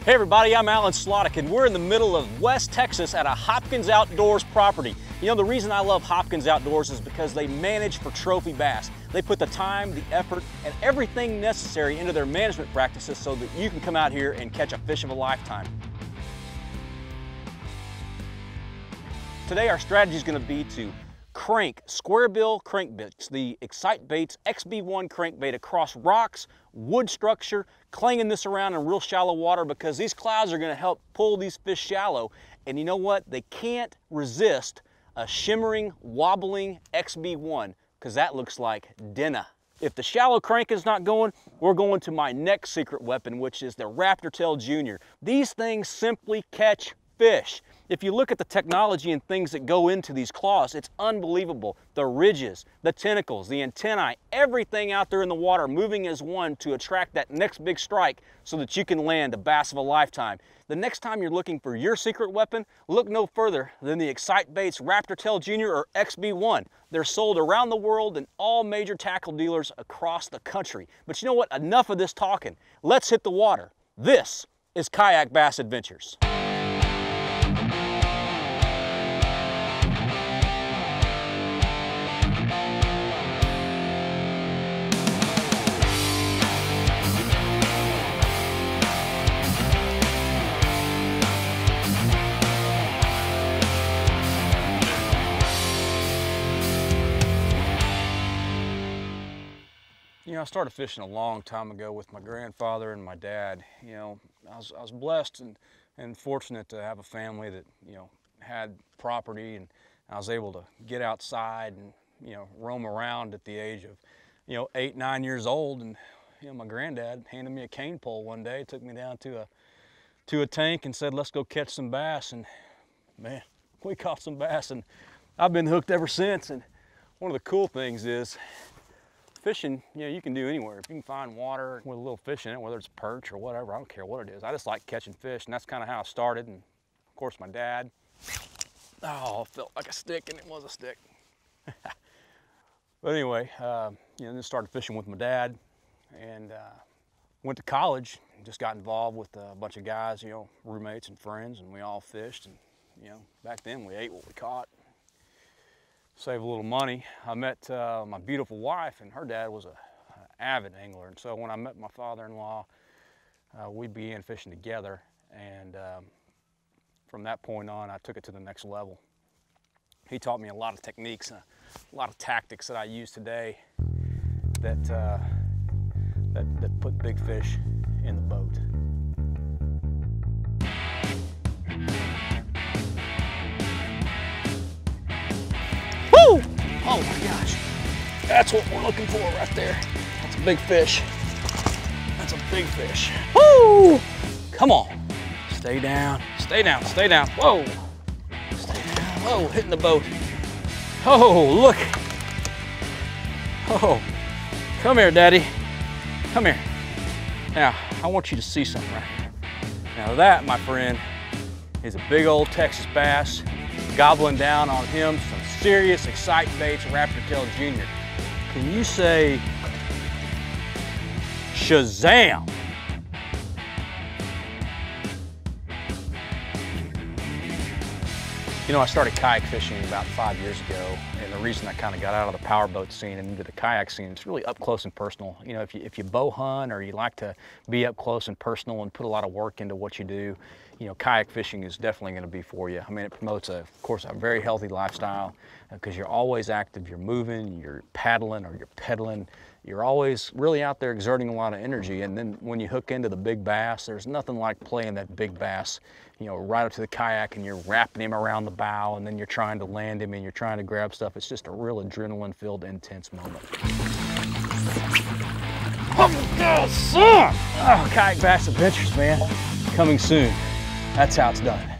Hey everybody, I'm Sladek, and we're in the middle of West Texas at a Hopkins Outdoors property. You know, the reason I love Hopkins Outdoors is because they manage for trophy bass. They put the time, the effort, and everything necessary into their management practices so that you can come out here and catch a fish of a lifetime. Today our strategy is going to be to crank square bill crankbaits, the Excite Baits XB1 crankbait across rocks, wood structure, clanging this around in real shallow water because these clouds are going to help pull these fish shallow. And you know what? They can't resist a shimmering, wobbling XB1 because that looks like dinner. If the shallow crank is not going, we're going to my next secret weapon, which is the Raptor Tail Jr. These things simply catch fish. If you look at the technology and things that go into these claws, it's unbelievable. The ridges, the tentacles, the antennae, everything out there in the water moving as one to attract that next big strike so that you can land a bass of a lifetime. The next time you're looking for your secret weapon, look no further than the Excite Baits Raptor Tail Jr. or XB1. They're sold around the world in all major tackle dealers across the country. But you know what? Enough of this talking. Let's hit the water. This is Kayak Bass Adventures. You know, I started fishing a long time ago with my grandfather and my dad. You know, I was blessed and fortunate to have a family that, you know, had property, and I was able to get outside and, you know, roam around at the age of, you know, 8, 9 years old. And, you know, my granddad handed me a cane pole one day, took me down to a tank and said, let's go catch some bass. And man, we caught some bass, and I've been hooked ever since. And one of the cool things is, fishing, you know, you can do anywhere. If you can find water with a little fish in it, whether it's perch or whatever, I don't care what it is. I just like catching fish, and that's kind of how I started. And of course, my dad, oh, it felt like a stick, and it was a stick. But anyway, you know, then started fishing with my dad, and went to college, and just got involved with a bunch of guys, you know, roommates and friends, and we all fished. And, you know, back then we ate what we caught. Save a little money. I met my beautiful wife, and her dad was an avid angler. And so when I met my father-in-law, we began fishing together. And from that point on, I took it to the next level. He taught me a lot of techniques, a lot of tactics that I use today that, that put big fish in the boat. Oh my gosh, that's what we're looking for right there. That's a big fish. That's a big fish. Woo! Come on, stay down, stay down, stay down. Whoa, stay down. Whoa, hitting the boat. Oh, look. Oh, come here, Daddy. Come here. Now, I want you to see something right here. Now that, my friend, is a big old Texas bass, gobbling down on him some serious Excite Baits Raptor Tail Jr. Can you say Shazam? You know, I started kayak fishing about 5 years ago, and the reason I kind of got out of the powerboat scene and into the kayak scene, it's really up close and personal. You know, if you bow hunt or you like to be up close and personal and put a lot of work into what you do, you know, kayak fishing is definitely going to be for you. I mean, it promotes, of course, a very healthy lifestyle because you're always active, you're moving, you're paddling or you're pedaling. You're always really out there exerting a lot of energy. And then when you hook into the big bass, there's nothing like playing that big bass, you know, right up to the kayak, and you're wrapping him around the bow, and then you're trying to land him and you're trying to grab stuff. It's just a real adrenaline-filled, intense moment. Oh my God, son! Oh, Kayak Bass Adventures, man. Coming soon. That's how it's done.